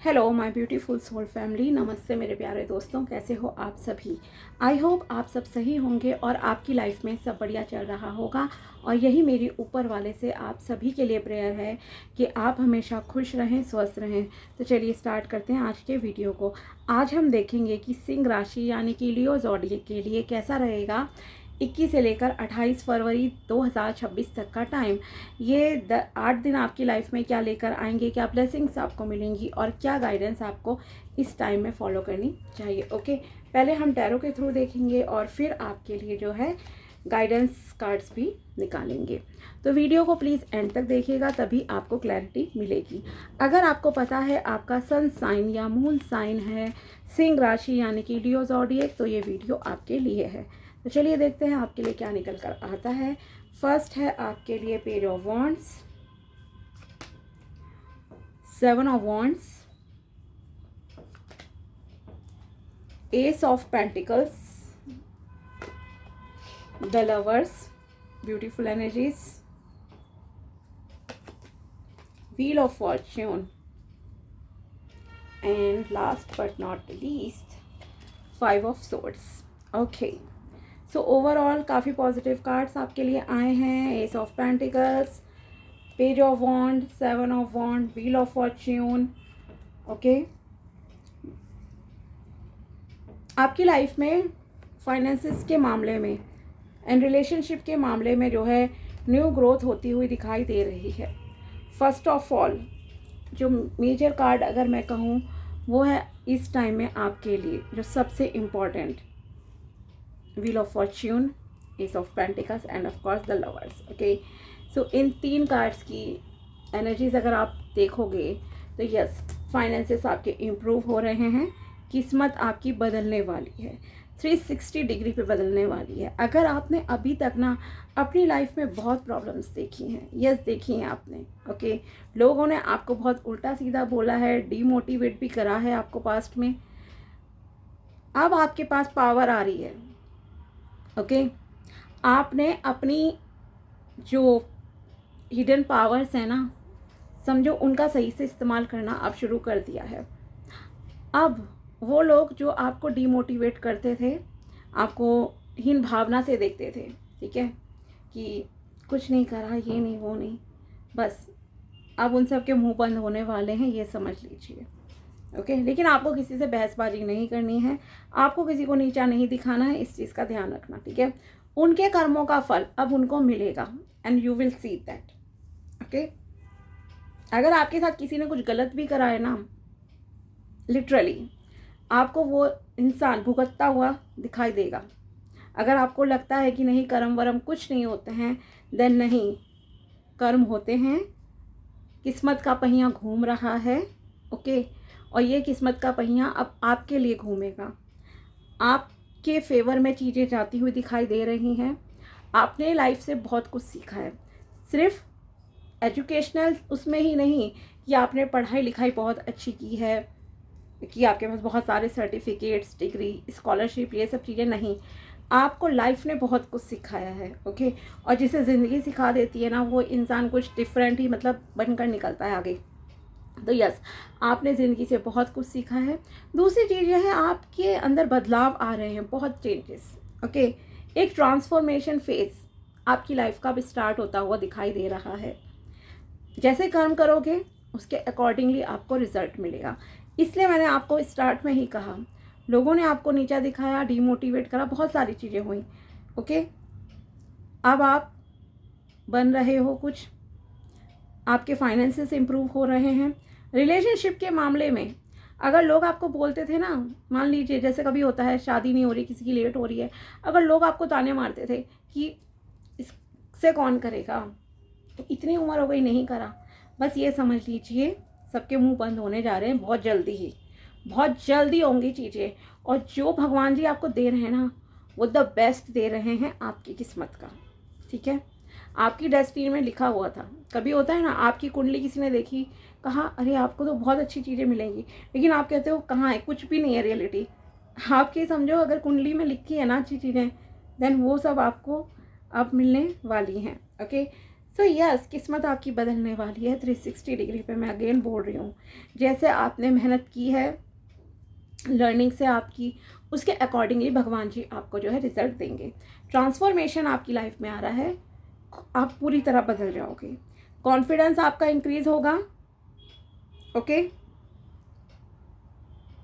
Hello my beautiful soul family, नमस्ते मेरे प्यारे दोस्तों, कैसे हो आप सभी। आई होप आप सब सही होंगे और आपकी लाइफ में सब बढ़िया चल रहा होगा। और यही मेरी ऊपर वाले से आप सभी के लिए प्रेयर है कि आप हमेशा खुश रहें, स्वस्थ रहें। तो चलिए स्टार्ट करते हैं आज के वीडियो को। आज हम देखेंगे कि सिंह राशि यानी कि लियो ज़ोडिएक के लिए कैसा रहेगा 21 से लेकर 28 फरवरी 2026 तक का टाइम। ये 8 दिन आपकी लाइफ में क्या लेकर आएंगे, क्या ब्लेसिंग्स आपको मिलेंगी और क्या गाइडेंस आपको इस टाइम में फॉलो करनी चाहिए। ओके, पहले हम टैरो के थ्रू देखेंगे और फिर आपके लिए जो है गाइडेंस कार्ड्स भी निकालेंगे। तो वीडियो को प्लीज़ एंड तक देखिएगा, तभी आपको क्लैरिटी मिलेगी। अगर आपको पता है आपका सन साइन या मून साइन है सिंह राशि यानी कि लियो ज़ोडिएक, तो ये वीडियो आपके लिए है। तो चलिए देखते हैं आपके लिए क्या निकल कर आता है। फर्स्ट है आपके लिए page of wands, 7 of wands, ace of pentacles, the lovers, beautiful energies, wheel of fortune and last but not least 5 of swords. Okay, so overall काफ़ी पॉजिटिव कार्ड्स आपके लिए आए हैं। Ace of pentacles, page of wand, 7 of wand, wheel of fortune. Okay, आपकी life में finances के मामले में एंड रिलेशनशिप के मामले में जो है न्यू ग्रोथ होती हुई दिखाई दे रही है। फर्स्ट ऑफ ऑल जो मेजर कार्ड अगर मैं कहूँ वो है इस टाइम में आपके लिए जो सबसे important, wheel of Fortune, S of pentacles end of course the lovers. Okay, so in 3 cards की एनर्जीज अगर आप देखोगे तो यस, फाइनेंसेस आपके इम्प्रूव हो रहे हैं, किस्मत आपकी बदलने वाली है, 360 डिग्री पे बदलने वाली है। अगर आपने अभी तक ना अपनी लाइफ में बहुत प्रॉब्लम्स देखी हैं, यस देखी हैं आपने, ओके, लोगों ने आपको बहुत उल्टा सीधा बोला है, डीमोटिवेट भी करा है आपको पास्ट में, अब आपके पास पावर आ रही है। ओके, आपने अपनी जो हिडन पावर्स है ना, समझो उनका सही से इस्तेमाल करना अब शुरू कर दिया है। अब वो लोग जो आपको डीमोटिवेट करते थे, आपको हीन भावना से देखते थे, ठीक है, कि कुछ नहीं करा, ये नहीं वो नहीं, बस अब उन सब के मुंह बंद होने वाले हैं, ये समझ लीजिए। ओके, लेकिन आपको किसी से बहसबाजी नहीं करनी है, आपको किसी को नीचा नहीं दिखाना है, इस चीज़ का ध्यान रखना, ठीक है। उनके कर्मों का फल अब उनको मिलेगा and you will see that. Okay, अगर आपके साथ किसी ने कुछ गलत भी करा है ना, लिटरली आपको वो इंसान भुगतता हुआ दिखाई देगा। अगर आपको लगता है कि नहीं कर्म वरम कुछ नहीं होते हैं, देन नहीं, कर्म होते हैं, किस्मत का पहिया घूम रहा है। ओके, और ये किस्मत का पहिया अब आपके लिए घूमेगा, आपके फेवर में चीज़ें जाती हुई दिखाई दे रही हैं। आपने लाइफ से बहुत कुछ सीखा है, सिर्फ एजुकेशनल उसमें ही नहीं कि आपने पढ़ाई लिखाई बहुत अच्छी की है, कि आपके पास बहुत सारे सर्टिफिकेट्स, डिग्री, स्कॉलरशिप, ये सब चीज़ें नहीं, आपको लाइफ ने बहुत कुछ सिखाया है। ओके, और जिसे ज़िंदगी सिखा देती है ना, वो इंसान कुछ डिफरेंट ही मतलब बनकर निकलता है आगे। तो यस, आपने ज़िंदगी से बहुत कुछ सीखा है। दूसरी चीज़ यह है आपके अंदर बदलाव आ रहे हैं, बहुत चेंजेस। ओके, एक ट्रांसफॉर्मेशन फेज आपकी लाइफ का भी स्टार्ट होता हुआ दिखाई दे रहा है। जैसे कर्म करोगे उसके अकॉर्डिंगली आपको रिजल्ट मिलेगा। इसलिए मैंने आपको स्टार्ट में ही कहा, लोगों ने आपको नीचा दिखाया, डीमोटिवेट करा, बहुत सारी चीज़ें हुई। ओके, अब आप बन रहे हो कुछ, आपके फाइनेंसेस इंप्रूव हो रहे हैं। रिलेशनशिप के मामले में अगर लोग आपको बोलते थे ना, मान लीजिए जैसे कभी होता है शादी नहीं हो रही, किसी की लेट हो रही है, अगर लोग आपको ताने मारते थे कि इससे कौन करेगा, तो इतनी उम्र हो गई नहीं करा, बस ये समझ लीजिए सबके मुंह बंद होने जा रहे हैं बहुत जल्दी ही, बहुत जल्दी होंगी चीज़ें। और जो भगवान जी आपको दे रहे हैं ना, वो द बेस्ट दे रहे हैं आपकी किस्मत का, ठीक है। आपकी डेस्टिनी में लिखा हुआ था, कभी होता है ना आपकी कुंडली किसी ने देखी, कहा अरे आपको तो बहुत अच्छी चीज़ें मिलेंगी, लेकिन आप कहते हो कहाँ है, कुछ भी नहीं है रियलिटी। आपके समझो अगर कुंडली में लिखी है ना अच्छी चीज़ें, देन वो सब आपको अब मिलने वाली हैं। ओके, सो यस, किस्मत आपकी बदलने वाली है 360 डिग्री पे। मैं अगेन बोल रही हूँ, जैसे आपने मेहनत की है लर्निंग से आपकी, उसके अकॉर्डिंगली भगवान जी आपको जो है रिजल्ट देंगे। ट्रांसफॉर्मेशन आपकी लाइफ में आ रहा है, आप पूरी तरह बदल जाओगे। कॉन्फिडेंस आपका इंक्रीज होगा। ओके,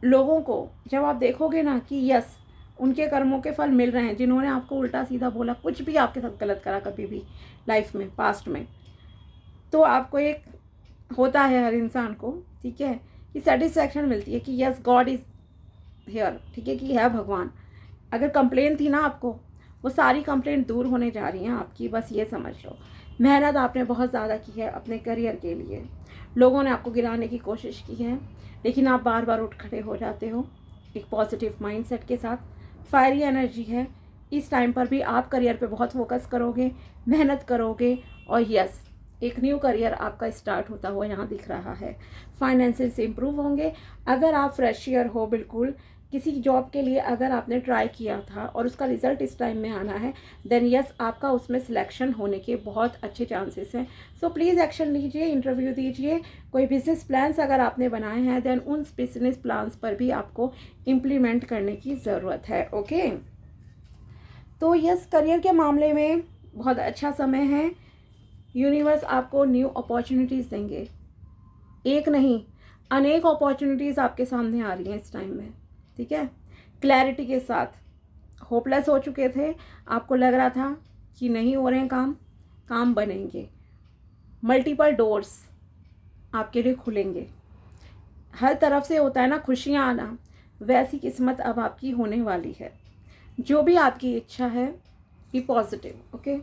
लोगों को जब आप देखोगे ना कि यस उनके कर्मों के फल मिल रहे हैं, जिन्होंने आपको उल्टा सीधा बोला, कुछ भी आपके साथ गलत करा कभी भी लाइफ में पास्ट में, तो आपको एक होता है हर इंसान को, ठीक है, कि सेटिस्फैक्शन मिलती है कि यस गॉड इज़ हियर, ठीक है, कि है भगवान। अगर कंप्लेन थी ना आपको, वो सारी कंप्लेंट दूर होने जा रही हैं आपकी, बस ये समझ लो। मेहनत आपने बहुत ज़्यादा की है अपने करियर के लिए, लोगों ने आपको गिराने की कोशिश की है, लेकिन आप बार बार उठ खड़े हो जाते हो एक पॉजिटिव माइंडसेट के साथ। फायरी एनर्जी है, इस टाइम पर भी आप करियर पे बहुत फोकस करोगे, मेहनत करोगे, और यस एक न्यू करियर आपका स्टार्ट होता हुआ यहाँ दिख रहा है। फाइनेंसेस इंप्रूव होंगे। अगर आप फ्रेशियर हो, बिल्कुल किसी जॉब के लिए अगर आपने ट्राई किया था और उसका रिजल्ट इस टाइम में आना है, देन यस आपका उसमें सिलेक्शन होने के बहुत अच्छे चांसेस हैं। सो प्लीज़ एक्शन लीजिए, इंटरव्यू दीजिए। कोई बिजनेस प्लान्स अगर आपने बनाए हैं, देन उन बिजनेस प्लान्स पर भी आपको इम्प्लीमेंट करने की ज़रूरत है। ओके, तो यस करियर के मामले में बहुत अच्छा समय है। यूनिवर्स आपको न्यू अपॉर्चुनिटीज़ देंगे, एक नहीं अनेक अपॉर्चुनिटीज़ आपके सामने आ रही हैं इस टाइम में, ठीक है। क्लैरिटी के साथ, होपलेस हो चुके थे, आपको लग रहा था कि नहीं हो रहे हैं काम बनेंगे। मल्टीपल डोर्स आपके लिए खुलेंगे, हर तरफ से होता है ना खुशियाँ आना, वैसी किस्मत अब आपकी होने वाली है। जो भी आपकी इच्छा है बी पॉजिटिव, ओके,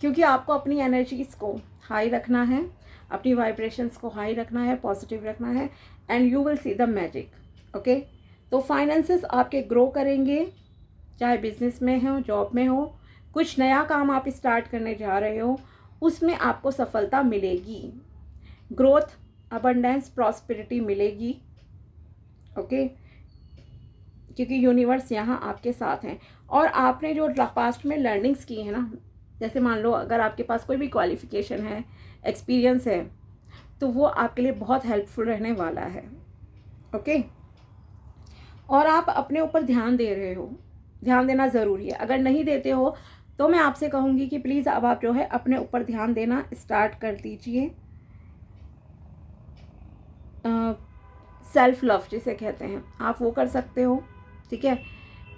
क्योंकि आपको अपनी एनर्जीज़ को हाई रखना है, अपनी वाइब्रेशंस को हाई रखना है, पॉजिटिव रखना है, and you will see the magic. Okay, तो फाइनेंसेस आपके ग्रो करेंगे, चाहे बिजनेस में हो, जॉब में हो, कुछ नया काम आप स्टार्ट करने जा रहे हो, उसमें आपको सफलता मिलेगी, ग्रोथ, अबंडेंस, प्रॉस्पेरिटी मिलेगी। ओके, क्योंकि यूनिवर्स यहाँ आपके साथ हैं। और आपने जो पास्ट में लर्निंग्स की है ना, जैसे मान लो अगर आपके पास कोई भी क्वालिफिकेशन है, एक्सपीरियंस है, तो वो आपके लिए बहुत हेल्पफुल रहने वाला है। ओके, और आप अपने ऊपर ध्यान दे रहे हो, ध्यान देना ज़रूरी है। अगर नहीं देते हो तो मैं आपसे कहूँगी कि प्लीज़ अब आप जो है अपने ऊपर ध्यान देना स्टार्ट कर दीजिए। सेल्फ लव जिसे कहते हैं, आप वो कर सकते हो, ठीक है।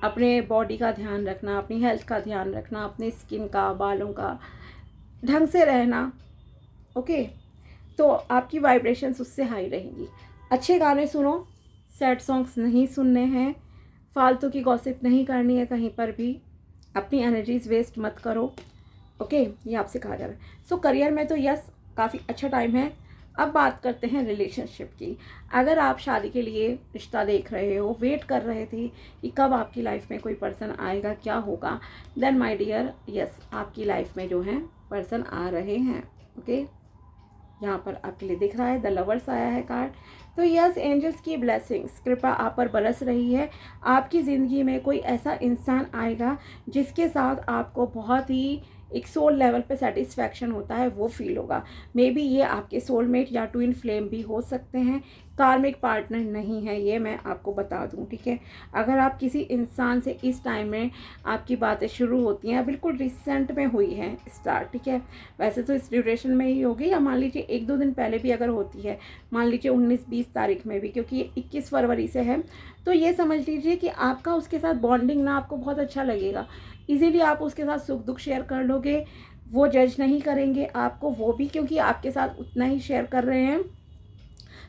अपने बॉडी का ध्यान रखना, अपनी हेल्थ का ध्यान रखना, अपने स्किन का, बालों का, ढंग से रहना। ओके, तो आपकी वाइब्रेशंस उससे हाई रहेंगी। अच्छे गाने सुनो, सैड सॉन्ग्स नहीं सुनने हैं, फालतू की गॉसिप नहीं करनी है कहीं पर भी, अपनी एनर्जीज वेस्ट मत करो। ओके, ये आपसे कहा जा रहा है। सो करियर में तो यस काफ़ी अच्छा टाइम है। अब बात करते हैं रिलेशनशिप की। अगर आप शादी के लिए रिश्ता देख रहे हो, वेट कर रहे थे कि कब आपकी लाइफ में कोई पर्सन आएगा, क्या होगा, देन माय डियर यस आपकी लाइफ में जो है पर्सन आ रहे हैं। ओके, यहाँ पर आपके लिए दिख रहा है द लवर्स आया है कार्ड। तो यस एंजल्स की ब्लेसिंग्स, कृपा आप पर बरस रही है। आपकी ज़िंदगी में कोई ऐसा इंसान आएगा जिसके साथ आपको बहुत ही एक सोल लेवल पे सेटिस्फैक्शन होता है, वो फील होगा। मे बी ये आपके सोलमेट या ट्विन फ्लेम भी हो सकते हैं, कार्मिक पार्टनर नहीं है, ये मैं आपको बता दूं, ठीक है। अगर आप किसी इंसान से इस टाइम में आपकी बातें शुरू होती हैं, बिल्कुल रिसेंट में हुई है स्टार्ट, ठीक है, वैसे तो इस ड्यूरेशन में ही होगी, या मान लीजिए 1-2 दिन पहले भी अगर होती है, मान लीजिए 19-20 तारीख में भी, क्योंकि ये 21 फरवरी से है, तो ये समझ लीजिए कि आपका उसके साथ बॉन्डिंग ना आपको बहुत अच्छा लगेगा। इजीली आप उसके साथ सुख दुख शेयर कर लोगे, वो जज नहीं करेंगे आपको, वो भी क्योंकि आपके साथ उतना ही शेयर कर रहे हैं।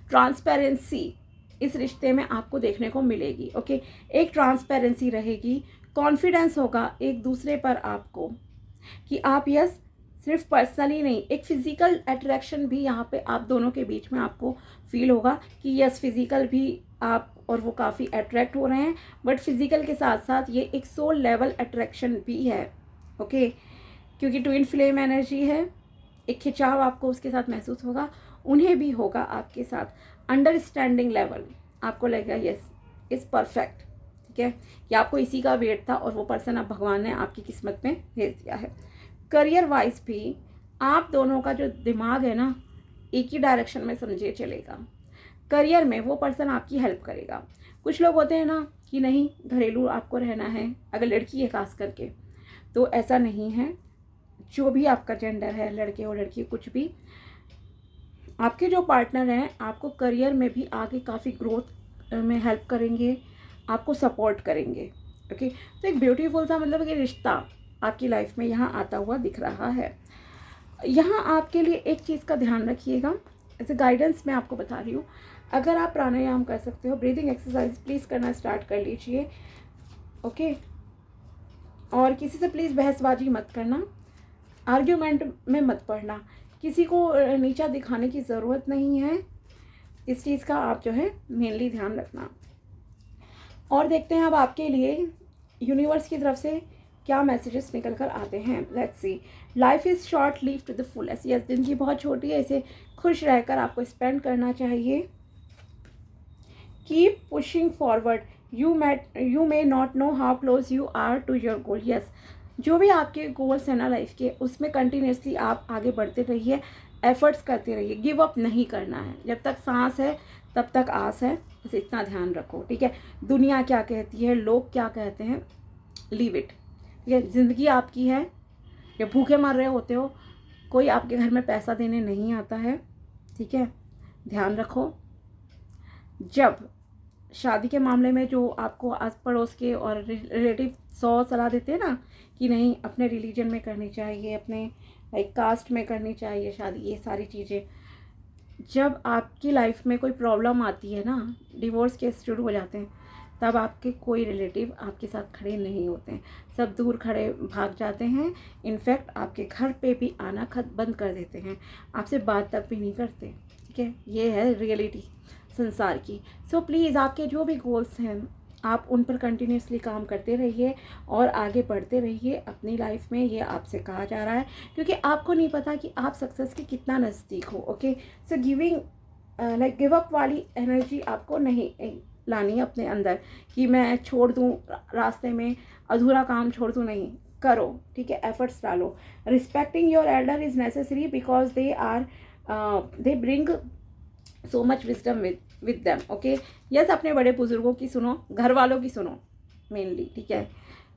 ट्रांसपेरेंसी इस रिश्ते में आपको देखने को मिलेगी। ओके, एक ट्रांसपेरेंसी रहेगी, कॉन्फिडेंस होगा एक दूसरे पर आपको, कि आप यस सिर्फ पर्सनली नहीं, एक फिजिकल अट्रैक्शन भी यहाँ पे आप दोनों के बीच में आपको फील होगा कि यस फिजिकल भी आप और वो काफ़ी अट्रैक्ट हो रहे हैं, बट फिजिकल के साथ साथ ये एक सोल लेवल अट्रैक्शन भी है। ओके, क्योंकि ट्विन फ्लेम एनर्जी है, एक खिंचाव आपको उसके साथ महसूस होगा, उन्हें भी होगा आपके साथ। अंडरस्टैंडिंग लेवल आपको लगेगा यस इज़ परफेक्ट, ठीक है, कि आपको इसी का वेट था और वो पर्सन अब भगवान ने आपकी किस्मत में भेज दिया है। करियर वाइज भी आप दोनों का जो दिमाग है ना एक ही डायरेक्शन में समझिए चलेगा। करियर में वो पर्सन आपकी हेल्प करेगा। कुछ लोग होते हैं ना कि नहीं घरेलू आपको रहना है, अगर लड़की है खास करके, तो ऐसा नहीं है। जो भी आपका जेंडर है, लड़के हो लड़की, कुछ भी, आपके जो पार्टनर हैं आपको करियर में भी आगे काफ़ी ग्रोथ में हेल्प करेंगे, आपको सपोर्ट करेंगे। ओके, तो एक ब्यूटीफुल सा मतलब कि रिश्ता आपकी लाइफ में यहाँ आता हुआ दिख रहा है। यहाँ आपके लिए एक चीज़ का ध्यान रखिएगा, ऐसे गाइडेंस मैं आपको बता रही हूँ। अगर आप प्राणायाम कर सकते हो, ब्रीदिंग एक्सरसाइज प्लीज़ करना स्टार्ट कर लीजिए। ओके, और किसी से प्लीज़ बहसबाजी मत करना, आर्ग्यूमेंट में मत पड़ना, किसी को नीचा दिखाने की ज़रूरत नहीं है। इस चीज़ का आप जो है मेनली ध्यान रखना। और देखते हैं अब आपके लिए यूनिवर्स की तरफ से क्या मैसेजेस निकल कर आते हैं। Let's see. Life is short, live to the fullest. Yes, ज़िंदगी बहुत छोटी है, इसे खुश रहकर आपको स्पेंड करना चाहिए। Keep pushing forward, you may not know how close you are to your goal. Yes, जो भी आपके गोल्स हैं ना लाइफ के, उसमें कंटिन्यूसली आप आगे बढ़ते रहिए, एफर्ट्स करते रहिए, गिव अप नहीं करना है। जब तक सांस है तब तक आस है, बस इतना ध्यान रखो, ठीक है। दुनिया क्या कहती है, लोग क्या कहते हैं, लीव इट, ठीक है। ज़िंदगी आपकी है। जब भूखे मर रहे होते हो, कोई आपके घर में पैसा देने नहीं आता है, ठीक है, ध्यान रखो। जब शादी के मामले में जो आपको आस पड़ोस के और रिलेटिव 100 सलाह देते हैं ना कि नहीं अपने रिलीजन में करनी चाहिए, अपने लाइक कास्ट में करनी चाहिए शादी, ये सारी चीज़ें, जब आपकी लाइफ में कोई प्रॉब्लम आती है ना, डिवोर्स केस शुरू हो जाते हैं, तब आपके कोई रिलेटिव आपके साथ खड़े नहीं होते हैं, सब दूर खड़े भाग जाते हैं। इनफैक्ट आपके घर पे भी आना खत बंद कर देते हैं, आपसे बात तक भी नहीं करते, ठीक है। ये है रियलिटी संसार की। सो प्लीज़ आपके जो भी गोल्स हैं आप उन पर कंटिन्यूसली काम करते रहिए और आगे बढ़ते रहिए अपनी लाइफ में, ये आपसे कहा जा रहा है, क्योंकि आपको नहीं पता कि आप सक्सेस के कितना नज़दीक हो। Okay, so like give up वाली एनर्जी आपको नहीं लानी है अपने अंदर कि मैं छोड़ दूँ रास्ते में, अधूरा काम छोड़ दूँ, नहीं करो, ठीक है, एफर्ट्स डालो। Respecting your Elder is necessary because they bring so much wisdom with them. Okay, yes, अपने बड़े बुजुर्गों की सुनो, घर वालों की सुनो मेनली, ठीक है।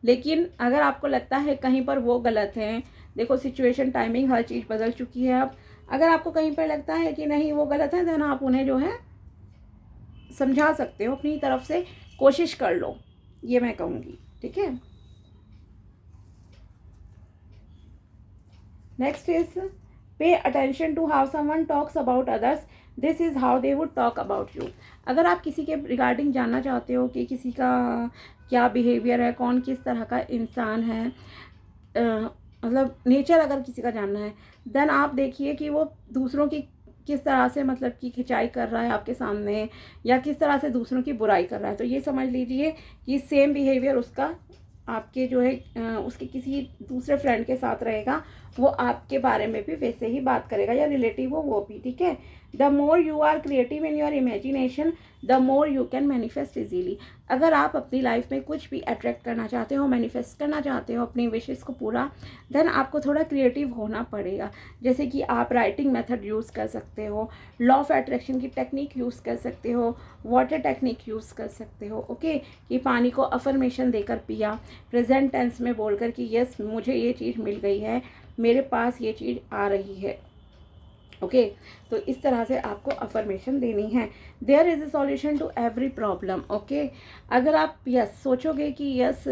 लेकिन अगर आपको लगता है कहीं पर वो गलत हैं, देखो सिचुएशन, टाइमिंग, हर चीज़ बदल चुकी है अब। अगर आपको कहीं पर लगता है कि नहीं वो गलत है, देन आप उन्हें जो है समझा सकते हो, अपनी तरफ से कोशिश कर लो, ये मैं कहूँगी, ठीक है। Next is pay attention to how someone talks about others, this is how they would talk about you. अगर आप किसी के रिगार्डिंग जानना चाहते हो कि किसी का क्या बिहेवियर है, कौन किस तरह का इंसान है, मतलब नेचर अगर किसी का जानना है, देन आप देखिए कि वो दूसरों की किस तरह से मतलब कि खिंचाई कर रहा है आपके सामने, या किस तरह से दूसरों की बुराई कर रहा है, तो ये समझ लीजिए कि सेम बिहेवियर उसका आपके जो है उसके किसी दूसरे फ्रेंड के साथ रहेगा, वो आपके बारे में भी वैसे ही बात करेगा, या रिलेटिव हो वो भी, ठीक है। The more you are creative in your imagination, the more you can manifest easily. अगर आप अपनी लाइफ में कुछ भी अट्रैक्ट करना चाहते हो, मैनिफेस्ट करना चाहते हो अपनी विशेस को पूरा, देन आपको थोड़ा क्रिएटिव होना पड़ेगा। जैसे कि आप राइटिंग मेथड यूज़ कर सकते हो, लॉ ऑफ अट्रैक्शन की टेक्निक यूज़ कर सकते हो, वाटर टेक्निक यूज़ कर सकते हो। ओके, कि पानी को अफर्मेशन देकर पिया, प्रेजेंट टेंस में बोलकर कि यस मुझे ये चीज़ मिल गई है, मेरे पास ये चीज़ आ रही है। ओके, तो इस तरह से आपको अफर्मेशन देनी है। There is a solution to every problem. Okay, अगर आप यस सोचोगे कि यस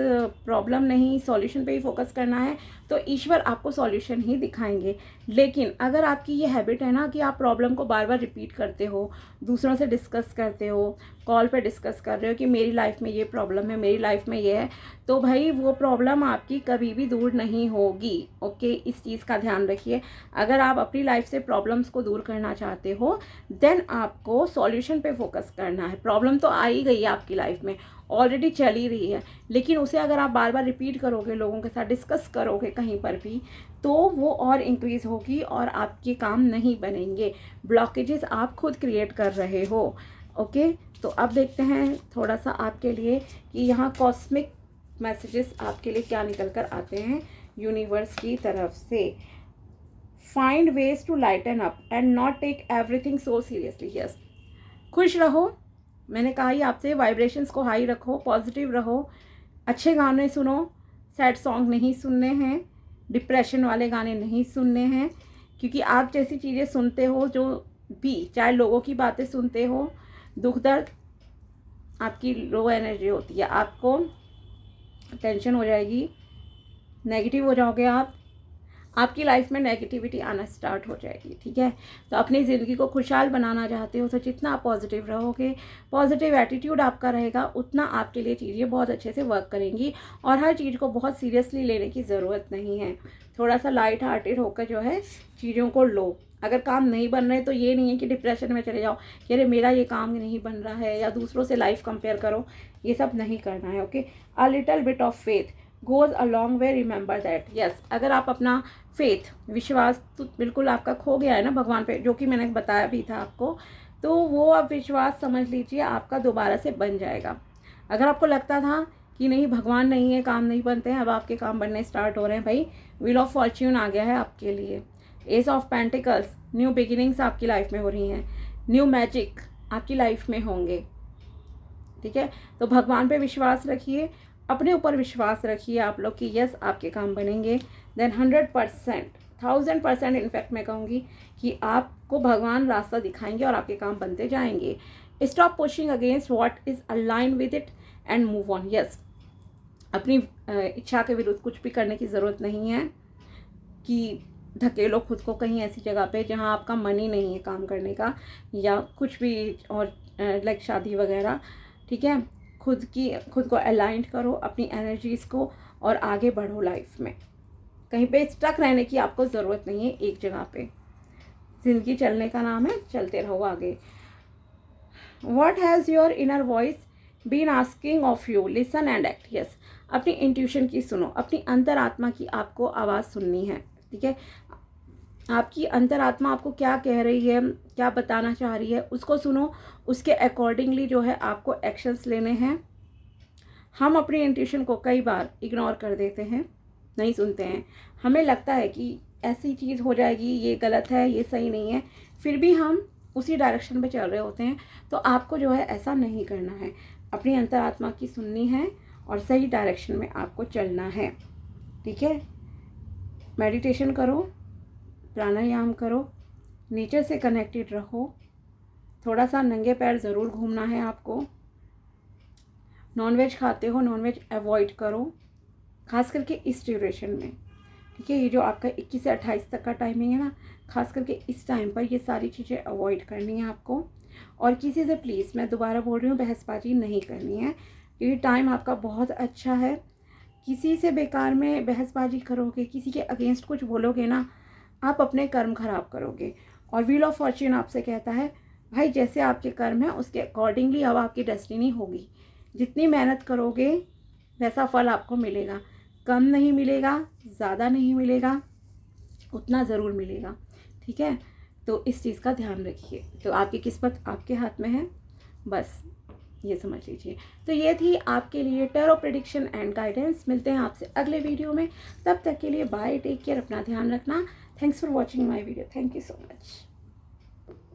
प्रॉब्लम नहीं, सॉल्यूशन पे ही फोकस करना है, तो ईश्वर आपको सॉल्यूशन ही दिखाएंगे। लेकिन अगर आपकी ये हैबिट है ना कि आप प्रॉब्लम को बार बार रिपीट करते हो, दूसरों से डिस्कस करते हो, कॉल पे डिस्कस कर रहे हो कि मेरी लाइफ में ये प्रॉब्लम है, मेरी लाइफ में ये है, तो भाई वो प्रॉब्लम आपकी कभी भी दूर नहीं होगी। ओके, इस चीज़ का ध्यान रखिए। अगर आप अपनी लाइफ से प्रॉब्लम्स को दूर करना चाहते हो, देन आपको सॉल्यूशन पे फोकस करना है। प्रॉब्लम तो आ ही गई है आपकी लाइफ में, ऑलरेडी चल ही रही है, लेकिन उसे अगर आप बार बार रिपीट करोगे, लोगों के साथ डिस्कस करोगे कहीं पर भी, तो वो और इंक्रीज़ होगी और आपके काम नहीं बनेंगे। ब्लॉकेजेस आप खुद क्रिएट कर रहे हो। ओके, तो अब देखते हैं थोड़ा सा आपके लिए कि यहाँ कॉस्मिक मैसेजेस आपके लिए क्या निकल कर आते हैं यूनिवर्स की तरफ से। Find ways to lighten up and not take everything so seriously. Yes, खुश रहो। मैंने कहा ही आपसे, वाइब्रेशंस को हाई रखो, पॉजिटिव रहो, अच्छे गाने सुनो, सैड सॉन्ग नहीं सुनने हैं, डिप्रेशन वाले गाने नहीं सुनने हैं, क्योंकि आप जैसी चीज़ें सुनते हो, जो भी चाहे लोगों की बातें सुनते हो, दुख दर्द, आपकी लो एनर्जी होती है, आपको टेंशन हो जाएगी, नेगेटिव हो जाओगे आप, आपकी लाइफ में नेगेटिविटी आना स्टार्ट हो जाएगी। ठीक है, तो अपनी ज़िंदगी को खुशहाल बनाना चाहते हो तो जितना आप पॉजिटिव रहोगे, पॉजिटिव एटीट्यूड आपका रहेगा, उतना आपके लिए चीज़ें बहुत अच्छे से वर्क करेंगी। और हर चीज़ को बहुत सीरियसली लेने की ज़रूरत नहीं है, थोड़ा सा लाइट हार्टेड होकर जो है चीज़ों को लो। अगर काम नहीं बन रहे तो ये नहीं है कि डिप्रेशन में चले जाओ कि अरे मेरा ये काम नहीं बन रहा है, या दूसरों से लाइफ कंपेयर करो, ये सब नहीं करना है। Okay, a little bit of faith goes a long way, remember that. Yes, अगर आप अपना फेथ, विश्वास तो बिल्कुल आपका खो गया है ना भगवान पे, जो कि मैंने बताया भी था आपको, तो वो अब विश्वास समझ लीजिए आपका दोबारा से बन जाएगा। अगर आपको लगता था कि नहीं भगवान नहीं है, काम नहीं बनते हैं, अब आपके काम बनने स्टार्ट हो रहे हैं। भाई, व्हील ऑफ फॉर्च्यून आ गया है आपके लिए, S of pentacles, new beginnings आपकी लाइफ में हो रही हैं, न्यू मैजिक आपकी लाइफ में होंगे। ठीक है, तो भगवान पे विश्वास रखिए, अपने ऊपर विश्वास रखिए आप लोग कि यस आपके काम बनेंगे। देन 100%, 1000% इनफैक्ट मैं कहूँगी कि आपको भगवान रास्ता दिखाएंगे और आपके काम बनते जाएंगे। Stop pushing against what is align with it and move on. Yes, अपनी इच्छा के विरुद्ध कुछ भी करने की ज़रूरत नहीं है कि धकेलो खुद को कहीं ऐसी जगह पे जहाँ आपका मन ही नहीं है काम करने का, या कुछ भी और लाइक शादी वगैरह। ठीक है, खुद को अलाइंड करो अपनी एनर्जीज़ को और आगे बढ़ो लाइफ में। कहीं पे स्टक रहने की आपको ज़रूरत नहीं है एक जगह पे। ज़िंदगी चलने का नाम है, चलते रहो आगे। What has your inner voice been asking of you, listen and act. Yes, अपनी इंट्यूशन की सुनो, अपनी अंतरात्मा की आपको आवाज़ सुननी है। ठीक है, आपकी अंतरात्मा आपको क्या कह रही है, क्या बताना चाह रही है, उसको सुनो, उसके अकॉर्डिंगली जो है आपको एक्शंस लेने हैं। हम अपनी इंट्यूशन को कई बार इग्नोर कर देते हैं, नहीं सुनते हैं, हमें लगता है कि ऐसी चीज़ हो जाएगी, ये गलत है, ये सही नहीं है, फिर भी हम उसी डायरेक्शन पे चल रहे होते हैं। तो आपको जो है ऐसा नहीं करना है, अपनी अंतरात्मा की सुननी है और सही डायरेक्शन में आपको चलना है। ठीक है, मेडिटेशन करो, प्राणायाम करो, नेचर से कनेक्टेड रहो, थोड़ा सा नंगे पैर ज़रूर घूमना है आपको। नॉनवेज खाते हो, नॉनवेज अवॉइड करो, खास करके इस ड्यूरेशन में। ठीक है, ये जो आपका 21 से 28 तक का टाइमिंग है ना, खास करके इस टाइम पर ये सारी चीज़ें अवॉइड करनी है आपको। और किसी से प्लीज़, मैं दोबारा बोल रही हूँ, बहसबाजी नहीं करनी है, क्योंकि टाइम आपका बहुत अच्छा है। किसी से बेकार में बहसबाजी करोगे, किसी के अगेंस्ट कुछ बोलोगे ना, आप अपने कर्म खराब करोगे। और व्हील ऑफ फॉर्च्यून आपसे कहता है भाई, जैसे आपके कर्म हैं उसके अकॉर्डिंगली अब आपकी डेस्टिनी होगी। जितनी मेहनत करोगे वैसा फल आपको मिलेगा, कम नहीं मिलेगा, ज़्यादा नहीं मिलेगा, उतना ज़रूर मिलेगा। ठीक है, तो इस चीज़ का ध्यान रखिए। तो आपकी किस्मत आपके हाथ में है, बस ये समझ लीजिए। तो ये थी आपके लिए टैरो प्रेडिक्शन एंड गाइडेंस। मिलते हैं आपसे अगले वीडियो में, तब तक के लिए बाय, टेक केयर, अपना ध्यान रखना। Thanks for watching my video, thank you so much.